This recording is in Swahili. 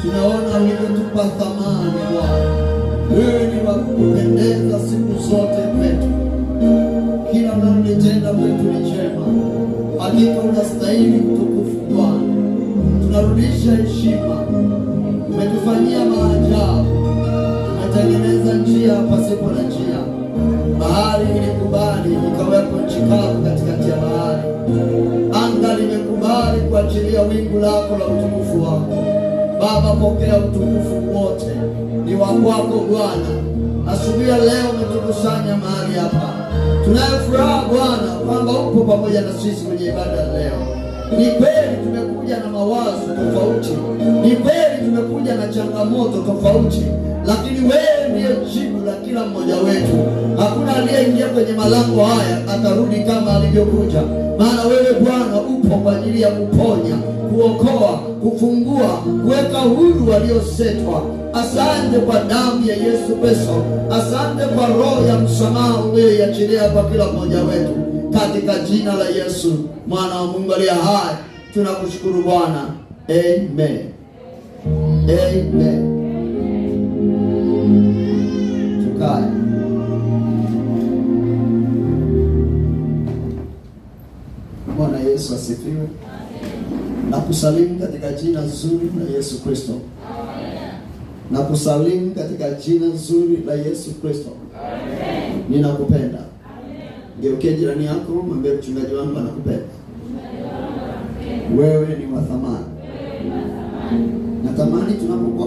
Tunaona ulivyotupa thamani Bwana. Wewe ni wa kupendeza siku zote kwetu. Kila unalotenda kwetu ni jema. Hakika unastahili utukufu Bwana. Tunarudisha heshima. Umetufanyia maajabu. Umetengeneza njia pasipo na njia. Bahari ilikubali ikawepo nchi kavu katikati ya bahari. Anga limekubali kuachilia wingu lako la utukufu wako. Baba, pokea utukufu wote ni wa kwako Bwana. Asubuhi ya leo umetukusanya mahali hapa. Tunayo furaha Bwana kwamba upo pamoja na sisi kwenye ibada ya leo. Ni kweli tumekuja na mawazo tofauti. Ni kweli tumekuja na changamoto tofauti. Lakini wewe ndiye jibu la kila mmoja wetu. Hakuna aliyeingia kwenye malango haya atarudi kama alivyokuja, maana wewe Bwana upo kwa ajili ya kuponya, kuokoa, kufungua, kuweka huru waliosetwa. Asante kwa damu ya Yesu Kristo. Asante kwa roho ya msamaha uliyoiachilia kwa kila mmoja wetu, katika jina la Yesu mwana wa Mungu aliye hai. Tunakushukuru Bwana. Amen. Amen. Tukae. Bwana Yesu asifiwe. Na kusalimu katika jina zuri la Yesu Kristo. Na kusalimu katika jina zuri la Yesu Kristo. Ninakupenda. Geukia jirani yako, mwambie mchungaji wangu anakupenda. Wewe ni wa thamani. Natamani tunapokuwa